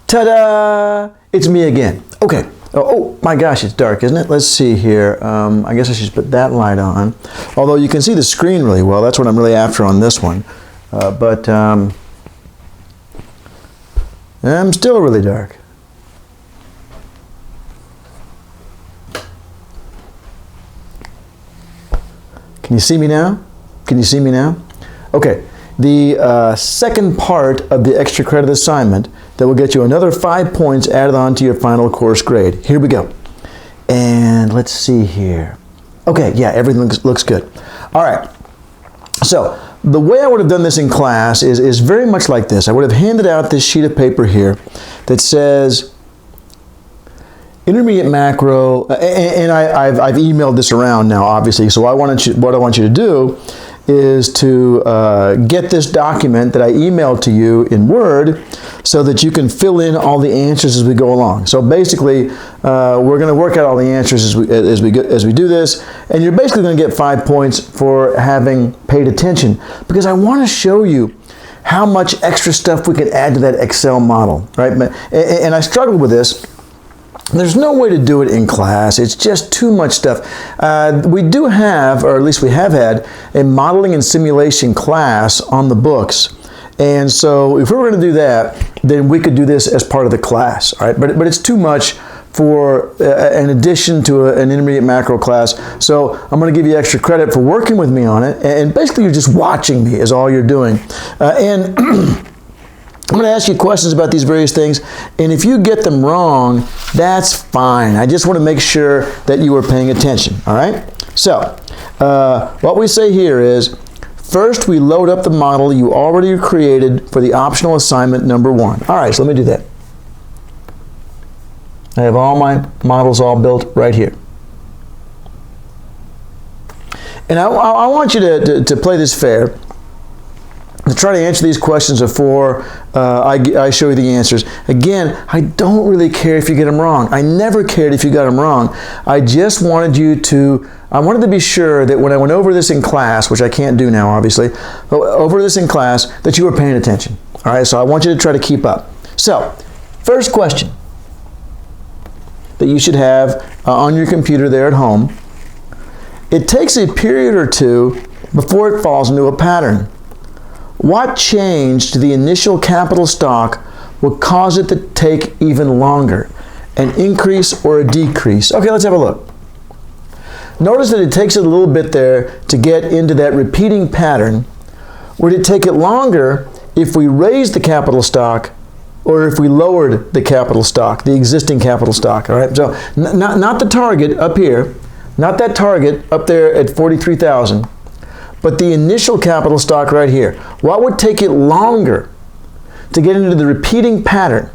Ta-da! It's me again. Okay. Oh my gosh, it's dark, isn't it? Let's see here. I guess I should put that light on. Although you can see the screen really well. That's what I'm really after on this one. But I'm still really dark. Can you see me now? Can you see me now? Okay. The second part of the extra credit assignment that will get you another 5 points added on to your final course grade. Here we go. And let's see here. Okay, yeah, everything looks good. All right. So the way I would have done this in class is very much like this. I would have handed out this sheet of paper here that says intermediate macro, and I've emailed this around now, obviously. So what I want you to do is to get this document that I emailed to you in Word so that you can fill in all the answers as we go along. So basically, we're going to work out all the answers as we do this, and you're basically going to get 5 points for having paid attention, because I want to show you how much extra stuff we can add to that Excel model, right? And I struggled with this. There's no way to do it in class. It's just too much stuff. We do have, or at least we have had, a modeling and simulation class on the books. And so if we were going to do that, then we could do this as part of the class. All right? But it's too much for an addition to an intermediate macro class. So I'm going to give you extra credit for working with me on it. And basically you're just watching me is all you're doing. I'm going to ask you questions about these various things, and if you get them wrong, that's fine. I just want to make sure that you are paying attention, all right? So, what we say here is, first we load up the model you already created for the optional assignment number 1. All right, so let me do that. I have all my models all built right here. And I want you to play this fair. To try to answer these questions before I show you the answers. Again, I don't really care if you get them wrong. I never cared if you got them wrong. I just wanted I wanted to be sure that when I went over this in class, which I can't do now obviously, but over this in class, that you were paying attention. All right, so I want you to try to keep up. So, first question that you should have on your computer there at home. It takes a period or two before it falls into a pattern. What change to the initial capital stock would cause it to take even longer? An increase or a decrease? Okay, let's have a look. Notice that it takes it a little bit there to get into that repeating pattern. Would it take it longer if we raised the capital stock or if we lowered the capital stock, the existing capital stock? All right, so not the target up here, not that target up there at 43,000. But the initial capital stock right here. What would take it longer to get into the repeating pattern?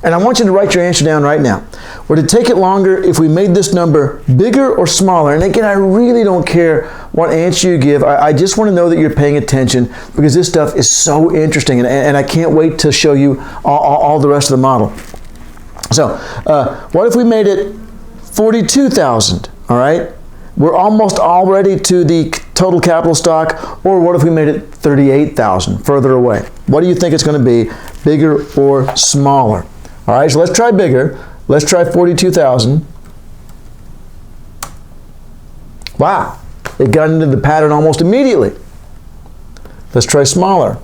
And I want you to write your answer down right now. Would it take it longer if we made this number bigger or smaller? And again, I really don't care what answer you give. I just want to know that you're paying attention, because this stuff is so interesting, and I can't wait to show you all the rest of the model. So, what if we made it 42,000, all right? We're almost already to the total capital stock. Or what if we made it 38,000, further away? What do you think it's going to be, bigger or smaller? All right, so let's try bigger. Let's try 42,000. Wow, it got into the pattern almost immediately. Let's try smaller.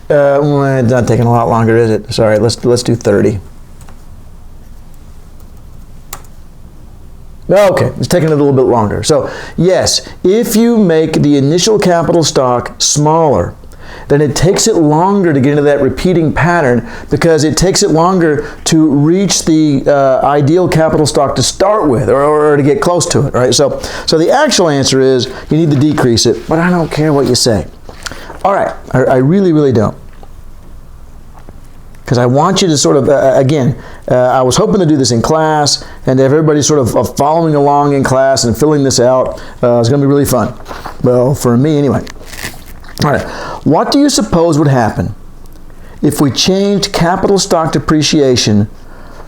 It's not taking a lot longer, is it? Sorry, let's do 30. Okay, it's taking a little bit longer. So, yes, if you make the initial capital stock smaller, then it takes it longer to get into that repeating pattern, because it takes it longer to reach the ideal capital stock to start with, or to get close to it, right? So the actual answer is you need to decrease it, but I don't care what you say. All right, I really, really don't. Because I want you to sort of, again, I was hoping to do this in class and have everybody sort of following along in class and filling this out. It's going to be really fun. Well, for me anyway. All right, what do you suppose would happen if we changed capital stock depreciation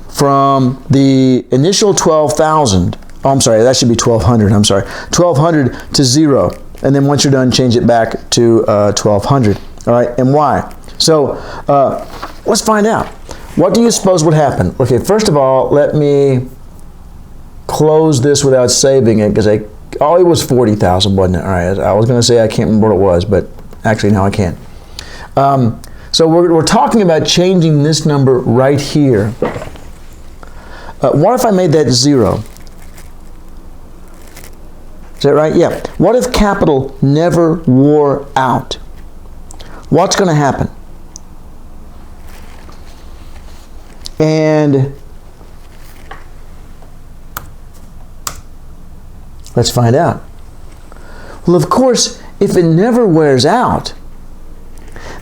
from the initial 12,000, oh, I'm sorry, that should be 1,200, I'm sorry, 1,200 to 0. And then once you're done, change it back to 1,200. All right, and why? So let's find out. What do you suppose would happen? Okay, first of all, let me close this without saving it because it was 40,000, wasn't it? All right, I was going to say I can't remember what it was, but actually now I can. So we're talking about changing this number right here. What if I made that 0? Is that right? Yeah. What if capital never wore out? What's going to happen? And let's find out. Well, of course, if it never wears out,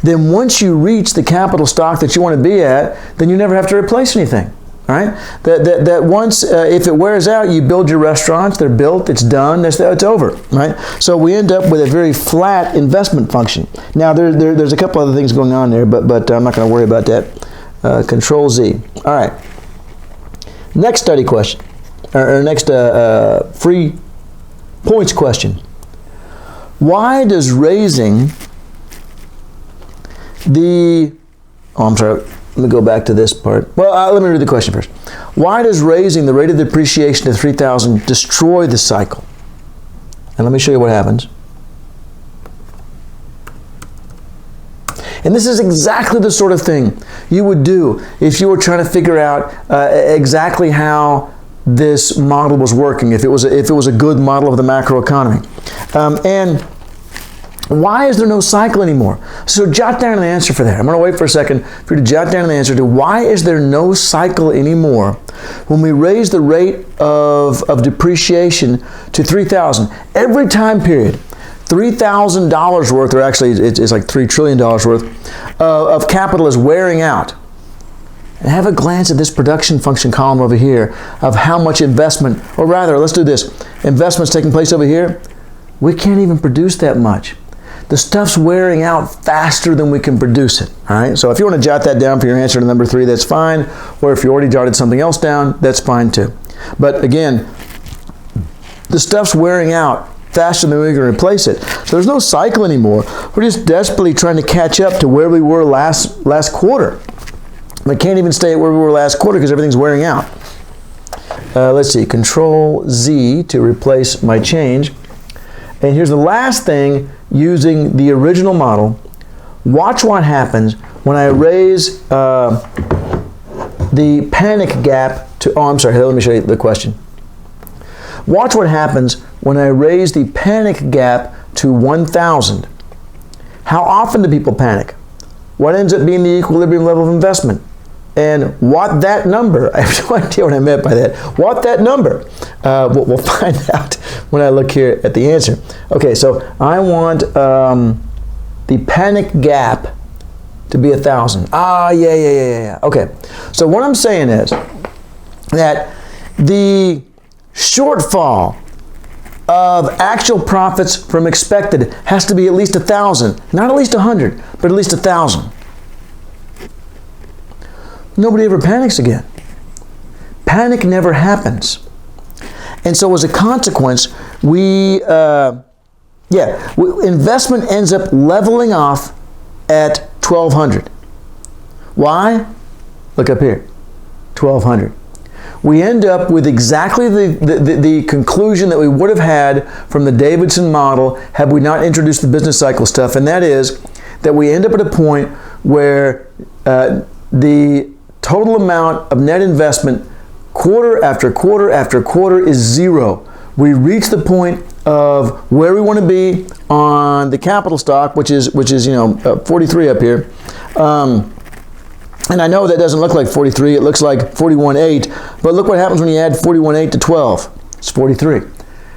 then once you reach the capital stock that you want to be at, then you never have to replace anything. All right? That once, if it wears out, you build your restaurants, they're built, it's done, it's over. Right? So we end up with a very flat investment function. Now, there's a couple other things going on there, but I'm not going to worry about that. Control Z. All right. Next study question, or next free points question. Why does raising I'm sorry, let me go back to this part. Well, let me read the question first. Why does raising the rate of depreciation to 3,000 destroy the cycle? And let me show you what happens. And this is exactly the sort of thing you would do if you were trying to figure out exactly how this model was working, if it was a good model of the macroeconomy. And why is there no cycle anymore? So jot down an answer for that. I'm going to wait for a second for you to jot down an answer to why is there no cycle anymore when we raise the rate of depreciation to 3,000 every time period. $3,000 worth, or actually it's like $3 trillion worth of capital is wearing out. And have a glance at this production function column over here of how much investment, or rather, let's do this. Investment's taking place over here. We can't even produce that much. The stuff's wearing out faster than we can produce it. All right. So if you want to jot that down for your answer to number 3, that's fine. Or if you already jotted something else down, that's fine too. But again, the stuff's wearing out faster than we can replace it. So there's no cycle anymore. We're just desperately trying to catch up to where we were last quarter. We can't even stay at where we were last quarter because everything's wearing out. Let's see. Control Z to replace my change. And here's the last thing using the original model. Watch what happens when I raise the panic gap to, oh, I'm sorry, let me show you the question. Watch what happens when I raise the panic gap to 1,000. How often do people panic? What ends up being the equilibrium level of investment? And what that number, I have no idea what I meant by that. What that number? We'll find out when I look here at the answer. Okay, so I want the panic gap to be 1,000. Yeah. Okay, so what I'm saying is that the shortfall of actual profits from expected has to be at least 1,000. Not at least 100, but at least 1,000. Nobody ever panics again. Panic never happens. And so as a consequence, investment ends up leveling off at 1,200. Why? Look up here, 1,200. We end up with exactly the conclusion that we would have had from the Davidson model had we not introduced the business cycle stuff, and that is that we end up at a point where the total amount of net investment quarter after quarter after quarter is 0. We reach the point of where we want to be on the capital stock, which is 43 up here. And I know that doesn't look like 43, it looks like 41.8, but look what happens when you add 41.8 to 12. It's 43.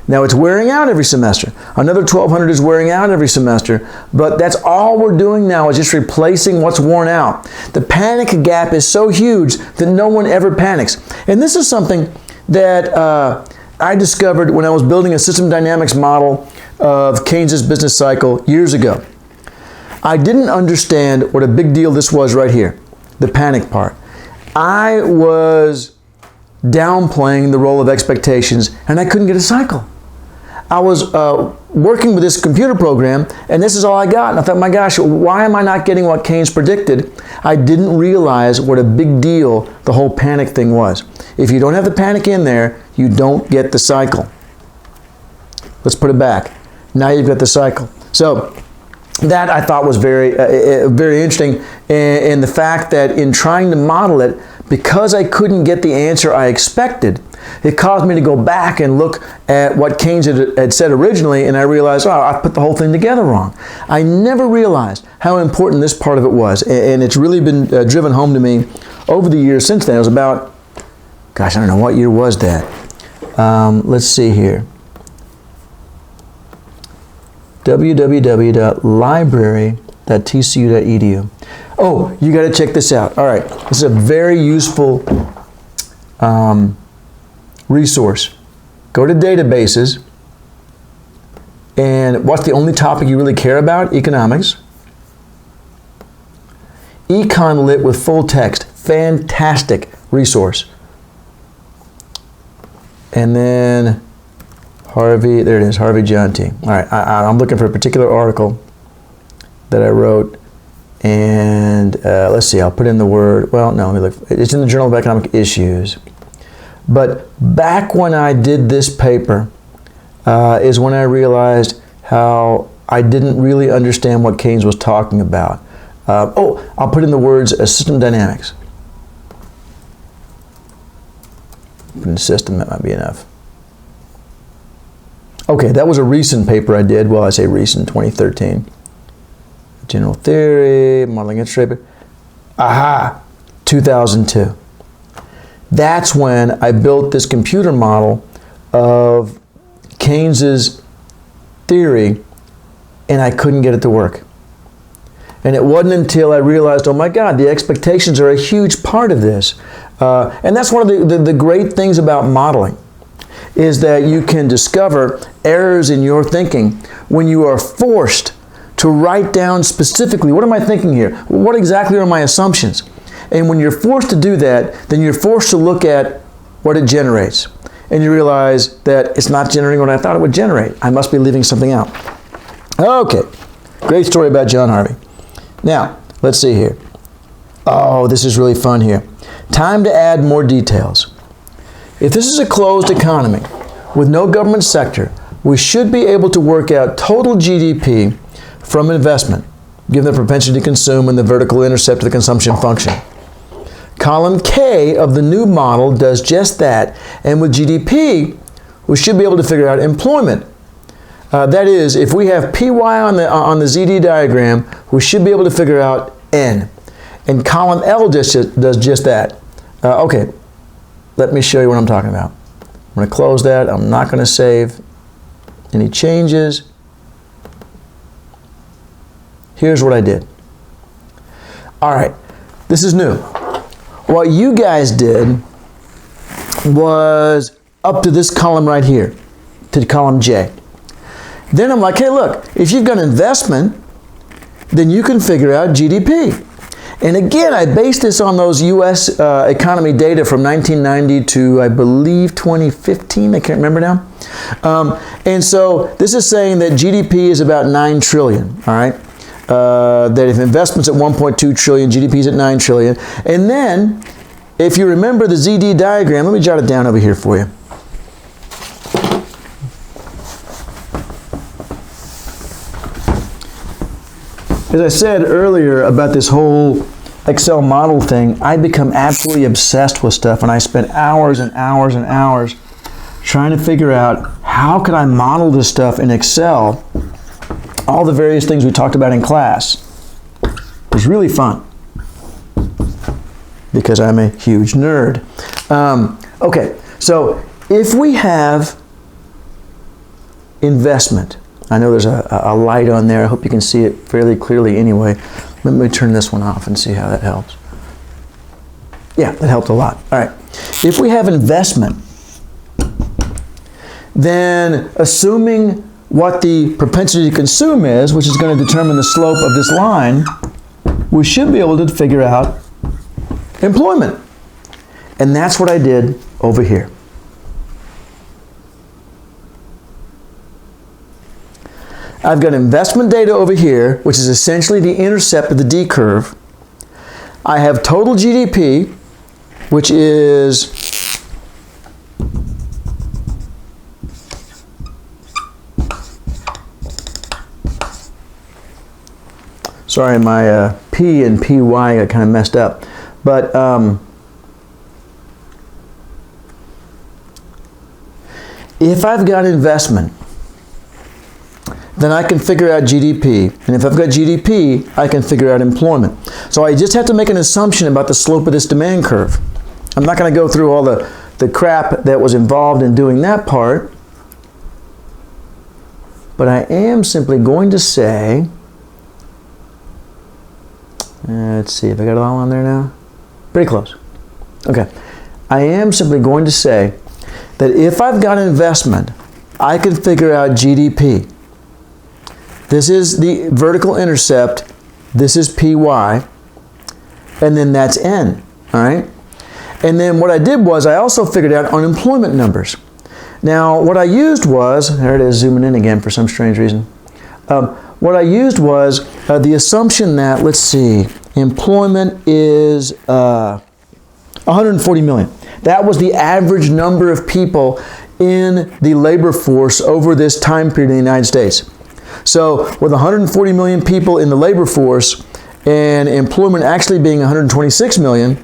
Now it's wearing out every semester. Another 1,200 is wearing out every semester, but that's all we're doing now is just replacing what's worn out. The panic gap is so huge that no one ever panics. And this is something that I discovered when I was building a system dynamics model of Keynes's business cycle years ago. I didn't understand what a big deal this was right here, the panic part. I was downplaying the role of expectations, and I couldn't get a cycle. I was working with this computer program, and this is all I got. And I thought, my gosh, why am I not getting what Keynes predicted? I didn't realize what a big deal the whole panic thing was. If you don't have the panic in there, you don't get the cycle. Let's put it back. Now you've got the cycle. So that I thought was very, very interesting, in the fact that in trying to model it, because I couldn't get the answer I expected, it caused me to go back and look at what Keynes had said originally, and I realized, oh, I put the whole thing together wrong. I never realized how important this part of it was, and it's really been driven home to me over the years since then. It was about, gosh, I don't know, what year was that? Let's see here. www.library.tcu.edu. Oh, you got to check this out. All right, this is a very useful resource. Go to databases, and what's the only topic you really care about? Economics. Econ Lit with full text. Fantastic resource. And then Harvey, there it is, Harvey John T. All right, I'm looking for a particular article that I wrote, and let's see, I'll put in the word, well, no, let me look. It's in the Journal of Economic Issues. But back when I did this paper is when I realized how I didn't really understand what Keynes was talking about. I'll put in the words system dynamics. Put in system, that might be enough. Okay, that was a recent paper I did. Well, I say recent, 2013. General theory, modeling interest rate. Aha, 2002. That's when I built this computer model of Keynes's theory, and I couldn't get it to work. And it wasn't until I realized, oh my God, the expectations are a huge part of this. And that's one of the great things about modeling, is that you can discover errors in your thinking when you are forced to write down specifically, what am I thinking here? What exactly are my assumptions? And when you're forced to do that, then you're forced to look at what it generates. And you realize that it's not generating what I thought it would generate. I must be leaving something out. Okay, great story about John Harvey. Now, let's see here. Oh, this is really fun here. Time to add more details. If this is a closed economy with no government sector, we should be able to work out total GDP from investment, given the propensity to consume and the vertical intercept of the consumption function. Column K of the new model does just that, and with GDP, we should be able to figure out employment. That is, if we have PY on the ZD diagram, we should be able to figure out N. And column L does just that. Okay, let me show you what I'm talking about. I'm going to close that. I'm not going to save any changes. Here's what I did. All right, this is new. What you guys did was up to this column right here, to column J. Then I'm like, hey, look, if you've got investment, then you can figure out GDP. And again, I based this on those U.S. economy data from 1990 to, I believe, 2015. I can't remember now. And so this is saying that GDP is about 9 trillion, all right? That if investment's at 1.2 trillion, GDP is at 9 trillion. And then, if you remember the ZD diagram, let me jot it down over here for you. As I said earlier about this whole Excel model thing, I become absolutely obsessed with stuff, and I spend hours and hours and hours trying to figure out how can I model this stuff in Excel, all the various things we talked about in class. It was really fun because I'm a huge nerd. Okay, so if we have investment, I know there's a light on there. I hope you can see it fairly clearly anyway. Let me turn this one off and see how that helps. Yeah, that helped a lot. All right. If we have investment, then assuming what the propensity to consume is, which is going to determine the slope of this line, we should be able to figure out employment. And that's what I did over here. I've got investment data over here, which is essentially the intercept of the D curve. I have total GDP, which is sorry, my P and PY got kind of messed up. But if I've got investment, then I can figure out GDP. And if I've got GDP, I can figure out employment. So I just have to make an assumption about the slope of this demand curve. I'm not going to go through all the crap that was involved in doing that part. But I am simply going to say, let's see if I got it all on there now. Pretty close. Okay. I am simply going to say that if I've got an investment, I can figure out GDP. This is the vertical intercept. This is PY. And then that's N. All right? And then what I did was I also figured out unemployment numbers. Now, what I used was, there it is zooming in again for some strange reason. What I used was the assumption that, let's see, employment is 140 million. That was the average number of people in the labor force over this time period in the United States. So with 140 million people in the labor force and employment actually being 126 million,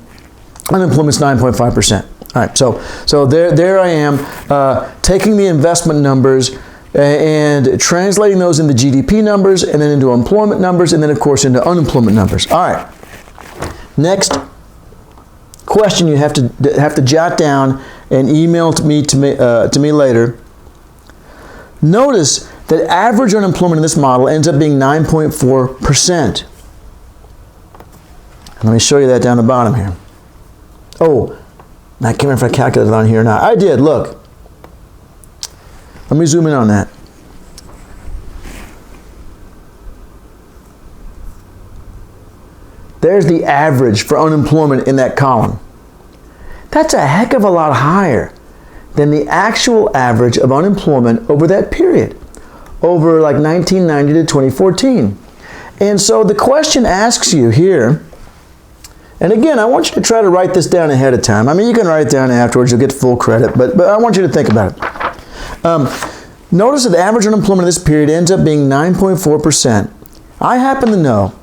unemployment is 9.5%. All right, so there I am taking the investment numbers and translating those into GDP numbers and then into employment numbers and then of course into unemployment numbers. All right, next question you have to jot down and email to me later. Notice that average unemployment in this model ends up being 9.4%. Let me show you that down the bottom here. Oh, I can't remember if I calculated it on here or not. I did, look. Let me zoom in on that. There's the average for unemployment in that column. That's a heck of a lot higher than the actual average of unemployment over that period, over like 1990 to 2014. And so the question asks you here, and again, I want you to try to write this down ahead of time. I mean, you can write it down afterwards, you'll get full credit, but I want you to think about it. Notice that the average unemployment in this period ends up being 9.4%. I happen to know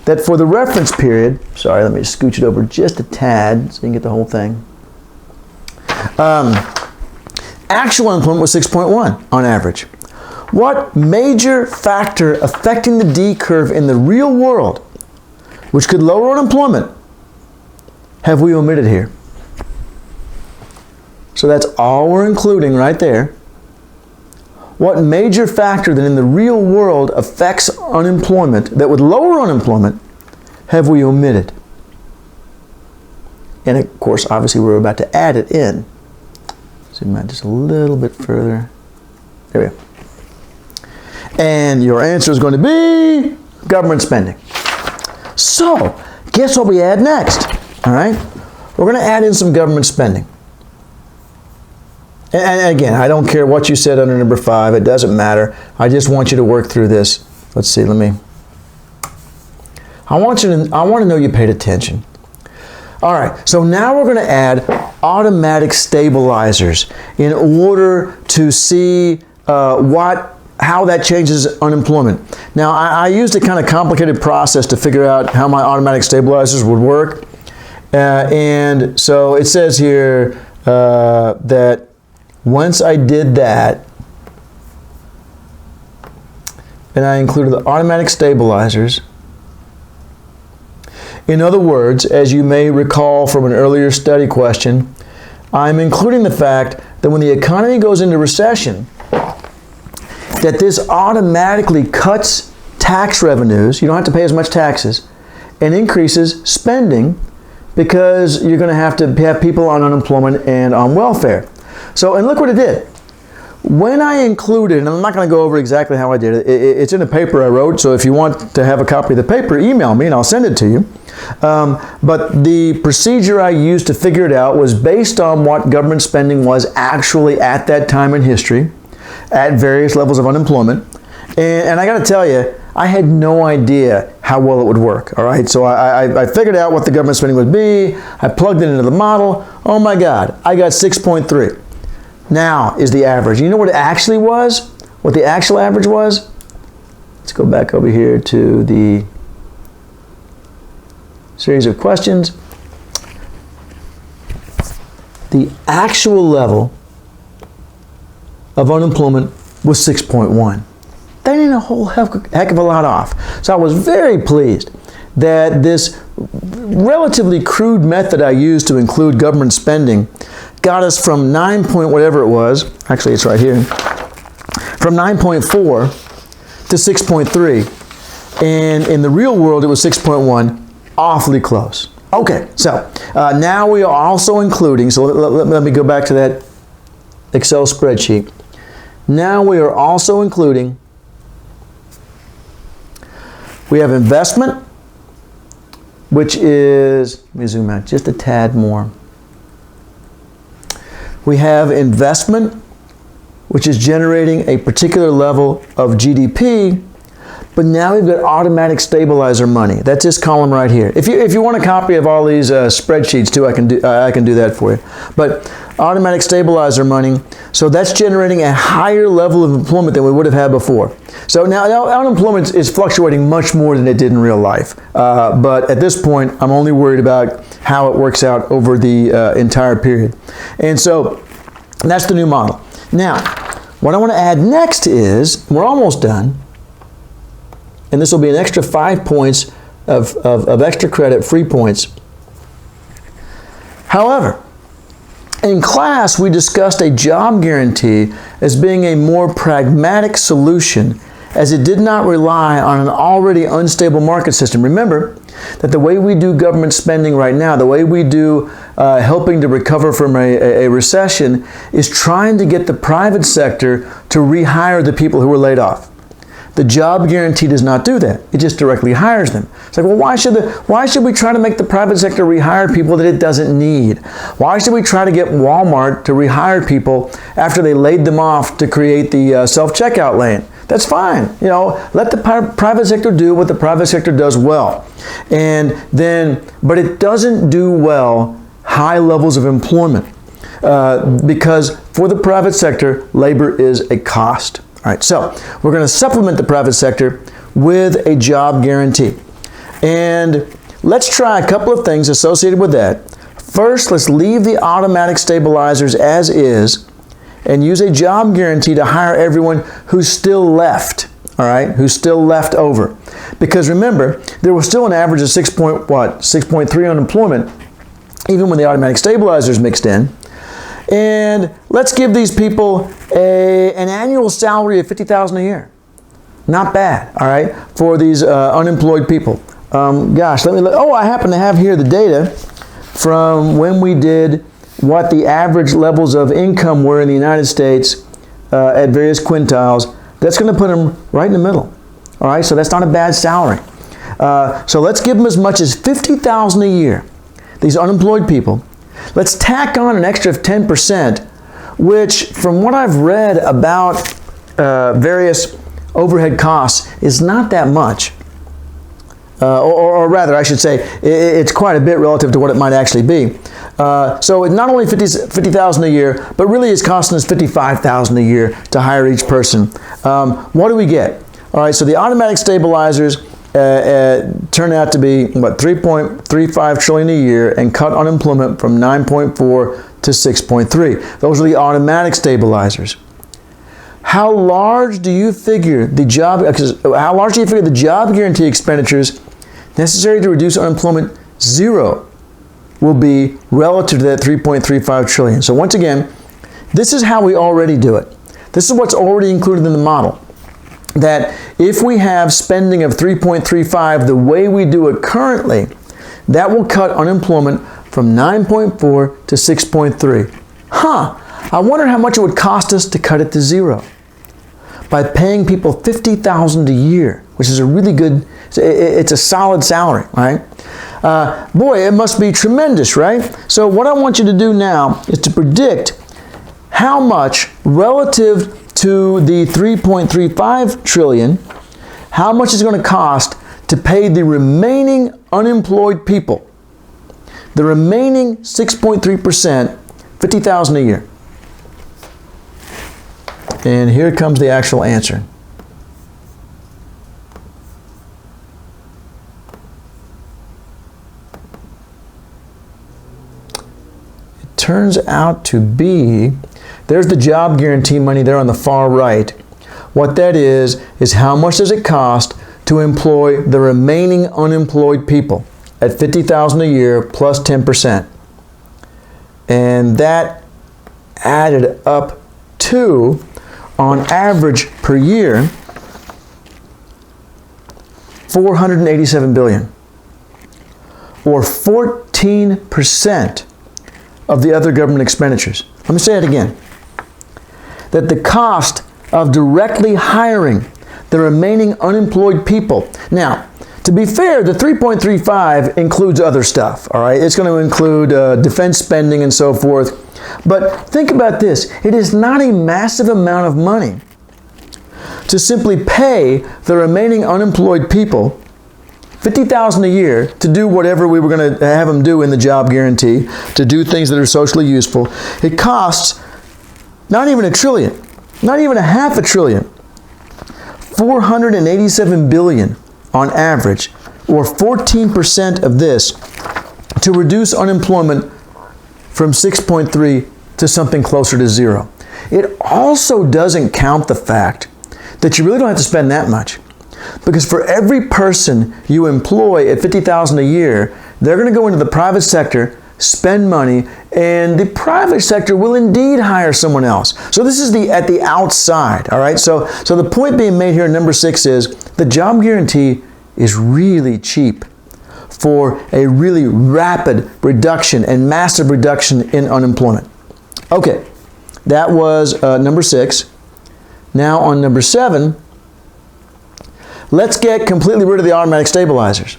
that for the reference period, sorry, let me scooch it over just a tad so you can get the whole thing. Actual unemployment was 6.1 on average. What major factor affecting the D curve in the real world, which could lower unemployment, have we omitted here? So that's all we're including right there. What major factor that in the real world affects unemployment, that would lower unemployment, have we omitted? And of course, obviously, we're about to add it in. Zoom out just a little bit further. There we go. And your answer is going to be government spending. So, guess what we add next? All right? We're going to add in some government spending. And again, I don't care what you said under number 5. It doesn't matter. I just want you to work through this. Let's see. I want to know you paid attention. All right. So now we're going to add automatic stabilizers in order to see how that changes unemployment. Now, I used a kind of complicated process to figure out how my automatic stabilizers would work. And so it says here that once I did that, and I included the automatic stabilizers. In other words, as you may recall from an earlier study question, I'm including the fact that when the economy goes into recession, that this automatically cuts tax revenues, you don't have to pay as much taxes, and increases spending because you're going to have people on unemployment and on welfare. So, and look what it did. When I included, and I'm not going to go over exactly how I did it, it's in a paper I wrote, so if you want to have a copy of the paper, email me and I'll send it to you. But the procedure I used to figure it out was based on what government spending was actually at that time in history, at various levels of unemployment. And I got to tell you, I had no idea how well it would work, all right? So I figured out what the government spending would be. I plugged it into the model. Oh my God, I got 6.3. Now is the average. You know what it actually was? What the actual average was? Let's go back over here to the series of questions. The actual level of unemployment was 6.1. That ain't a whole heck of a lot off. So I was very pleased that this relatively crude method I used to include government spending got us from 9 point whatever it was, actually it's right here, from 9.4 to 6.3. And in the real world it was 6.1, awfully close. Okay, so now we are also including, so let me go back to that Excel spreadsheet. Now we are also including, we have investment, which is, let me zoom out just a tad more. We have investment, which is generating a particular level of GDP, but now we've got automatic stabilizer money. That's this column right here. If you want a copy of all these spreadsheets too, I can do that for you. But automatic stabilizer money, so that's generating a higher level of employment than we would have had before. So now unemployment is fluctuating much more than it did in real life. But at this point, I'm only worried about how it works out over the entire period. And so that's the new model. Now, what I want to add next is, we're almost done, and this will be an extra 5 points of extra credit, free points. However, in class, we discussed a job guarantee as being a more pragmatic solution, as it did not rely on an already unstable market system. Remember that the way we do government spending right now, the way we do helping to recover from a recession, is trying to get the private sector to rehire the people who were laid off. The job guarantee does not do that. It just directly hires them. It's like, well, why should we try to make the private sector rehire people that it doesn't need? Why should we try to get Walmart to rehire people after they laid them off to create the self-checkout lane? That's fine. You know, let the private sector do what the private sector does well. But it doesn't do well high levels of employment because for the private sector, labor is a cost. All right, so we're going to supplement the private sector with a job guarantee. And let's try a couple of things associated with that. First, let's leave the automatic stabilizers as is and use a job guarantee to hire everyone who's still left, all right, who's still left over. Because remember, there was still an average of 6.3 unemployment, even when the automatic stabilizers mixed in. And let's give these people an annual salary of $50,000 a year. Not bad, all right, for these unemployed people. Gosh, let me look. Oh, I happen to have here the data from when we did what the average levels of income were in the United States at various quintiles. That's going to put them right in the middle. All right, so that's not a bad salary. So let's give them as much as $50,000 a year, these unemployed people. Let's tack on an extra 10%, which from what I've read about various overhead costs is not that much. Or rather, I should say, it's quite a bit relative to what it might actually be. So it not only $50,000 a year, but really is costing us $55,000 a year to hire each person. What do we get? All right, so the automatic stabilizers turn out to be, what, $3.35 trillion a year and cut unemployment from 9.4 to 6.3. Those are the automatic stabilizers. How large do you figure the job guarantee expenditures necessary to reduce unemployment? Zero will be relative to that 3.35 trillion. So once again, this is how we already do it. This is what's already included in the model. That if we have spending of 3.35 the way we do it currently, that will cut unemployment from 9.4 to 6.3. I wonder how much it would cost us to cut it to zero. By paying people $50,000 a year, which is a really good, it's a solid salary, right? Boy, it must be tremendous, right? So what I want you to do now is to predict how much relative to the 3.35 trillion, how much is it going to cost to pay the remaining unemployed people? The remaining 6.3%, $50,000 a year. And here comes the actual answer. It turns out to be, there's the job guarantee money there on the far right. What that is how much does it cost to employ the remaining unemployed people at $50,000 a year plus 10%. And that added up to, on average per year, $487 billion, or 14% of the other government expenditures. Let me say it again. That the cost of directly hiring the remaining unemployed people. Now, to be fair, the 3.35 includes other stuff, all right? It's going to include defense spending and so forth. But think about this. It is not a massive amount of money to simply pay the remaining unemployed people $50,000 a year to do whatever we were going to have them do in the job guarantee, to do things that are socially useful. It costs not even $1 trillion, not even $500 billion, $487 billion on average, or 14% of this, to reduce unemployment from 6.3 to something closer to 0. It also doesn't count the fact that you really don't have to spend that much. Because for every person you employ at $50,000 a year, they're going to go into the private sector, spend money, and the private sector will indeed hire someone else. So this is at the outside, all right? So the point being made here in number 6 is the job guarantee is really cheap for a really rapid reduction and massive reduction in unemployment. Okay, that was number 6. Now on number 7, let's get completely rid of the automatic stabilizers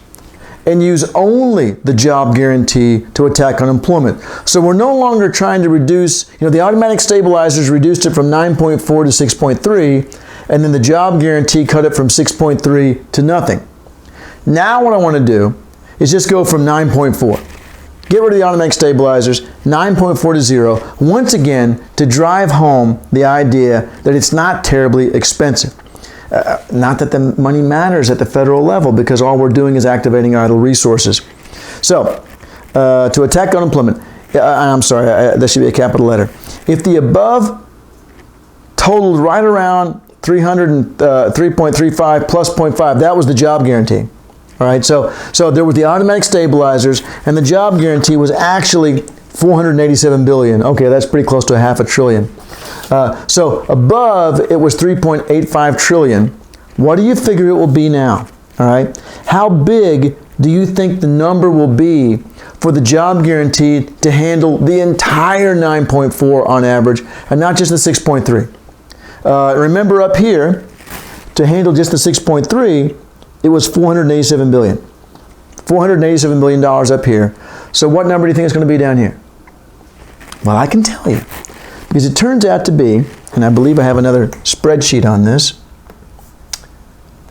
and use only the job guarantee to attack unemployment. So we're no longer trying to reduce, the automatic stabilizers reduced it from 9.4 to 6.3, and then the job guarantee cut it from 6.3 to nothing. Now what I want to do is just go from 9.4. Get rid of the automatic stabilizers, 9.4 to 0, once again to drive home the idea that it's not terribly expensive. Not that the money matters at the federal level, because all we're doing is activating idle resources. So, to attack unemployment, I'm sorry, that should be a capital letter. If the above totaled right around 3.35 plus 0.5, that was the job guarantee. All right, so there were the automatic stabilizers, and the job guarantee was actually $487 billion. Okay, that's pretty close to $500 billion. So above, it was 3.85 trillion. What do you figure it will be now? All right. How big do you think the number will be for the job guarantee to handle the entire 9.4 on average, and not just the 6.3? Remember up here, to handle just the 6.3, it was $487 billion. $487 billion up here. So what number do you think it's going to be down here? Well, I can tell you. Because it turns out to be, and I believe I have another spreadsheet on this.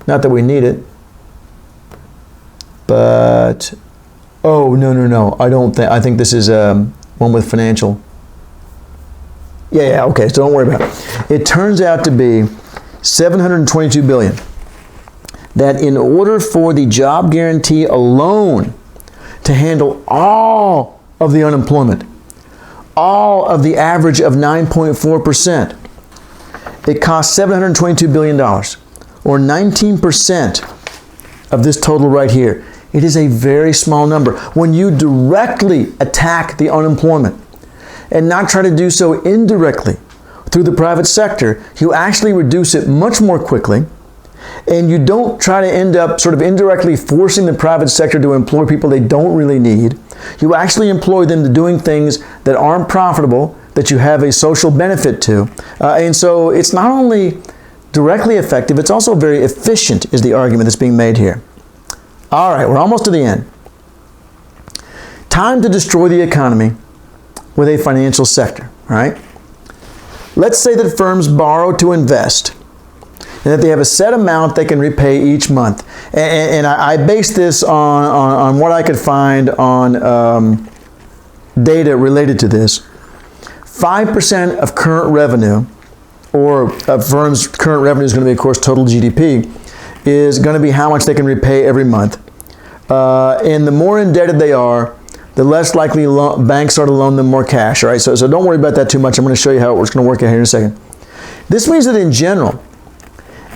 Not that we need it. But, oh, no. I don't think, I think this is one with financial. Yeah, okay, so don't worry about it. It turns out to be $722 billion. That in order for the job guarantee alone to handle all of the unemployment, all of the average of 9.4%, it costs $722 billion, or 19% of this total right here. It is a very small number. When you directly attack the unemployment and not try to do so indirectly through the private sector, you actually reduce it much more quickly, and you don't try to end up sort of indirectly forcing the private sector to employ people they don't really need. You actually employ them to doing things that aren't profitable, that you have a social benefit to. And so it's not only directly effective, it's also very efficient, is the argument that's being made here. All right, we're almost to the end. Time to destroy the economy with a financial sector, all right? let's say that firms borrow to invest, and that they have a set amount they can repay each month. And I base this on what I could find on data related to this. 5% of current revenue, or a firm's current revenue is going to be, of course, total GDP, is going to be how much they can repay every month. And the more indebted they are, the less likely banks are to loan them more cash. All right, so don't worry about that too much. I'm going to show you how it's going to work out here in a second. This means that in general,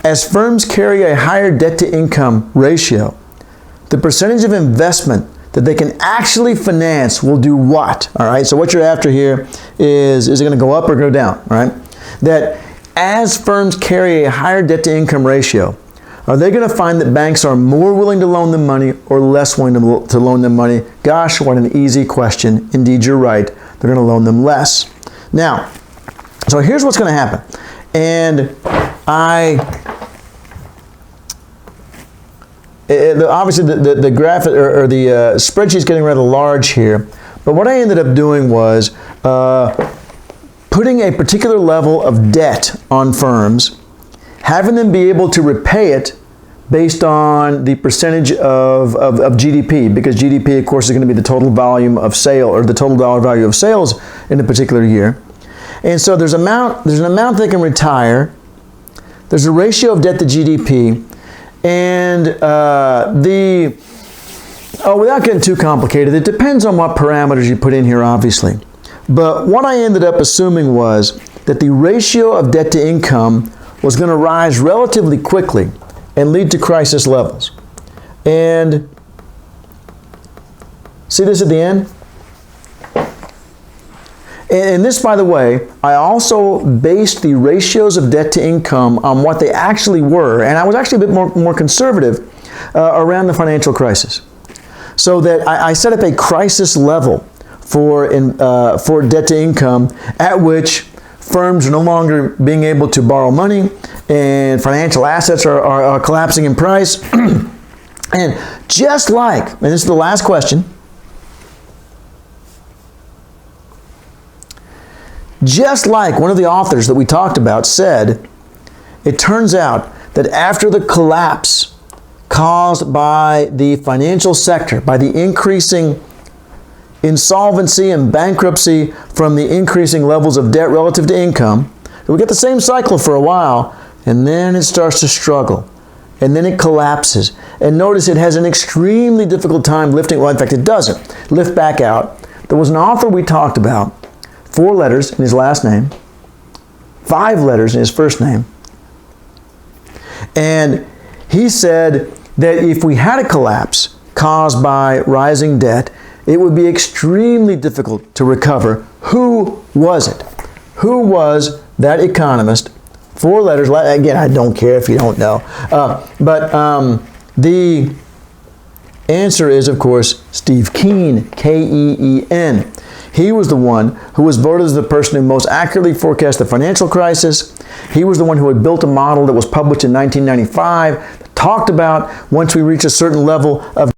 as firms carry a higher debt-to-income ratio, the percentage of investment that they can actually finance will do what? All right, so what you're after here is it going to go up or go down? All right, that as firms carry a higher debt-to-income ratio, are they going to find that banks are more willing to loan them money or less willing to loan them money? Gosh, what an easy question. Indeed, you're right. They're going to loan them less. Now, so here's what's going to happen. And obviously the graphic or the spreadsheet is getting rather large here. But what I ended up doing was putting a particular level of debt on firms, having them be able to repay it based on the percentage of GDP, because GDP, of course, is going to be the total volume of sale, or the total dollar value of sales in a particular year. And so there's an amount they can retire. There's a ratio of debt to GDP, and without getting too complicated, it depends on what parameters you put in here, obviously. But what I ended up assuming was that the ratio of debt to income was going to rise relatively quickly and lead to crisis levels. And see this at the end? And this, by the way, I also based the ratios of debt to income on what they actually were, and I was actually a bit more conservative around the financial crisis. So that I set up a crisis level for debt to income at which firms are no longer being able to borrow money, and financial assets are collapsing in price. And just like, and this is the last question, just like one of the authors that we talked about said, it turns out that after the collapse caused by the financial sector, by the increasing insolvency and bankruptcy from the increasing levels of debt relative to income, we get the same cycle for a while, and then it starts to struggle, and then it collapses. And notice it has an extremely difficult time lifting, well, in fact, it doesn't lift back out. There was an author we talked about, 4 letters in his last name, 5 letters in his first name, and he said that if we had a collapse caused by rising debt, it would be extremely difficult to recover. Who was it? Who was that economist? 4 letters. Again, I don't care if you don't know. But the answer is, of course, Steve Keen, K-E-E-N. He was the one who was voted as the person who most accurately forecast the financial crisis. He was the one who had built a model that was published in 1995, talked about once we reach a certain level of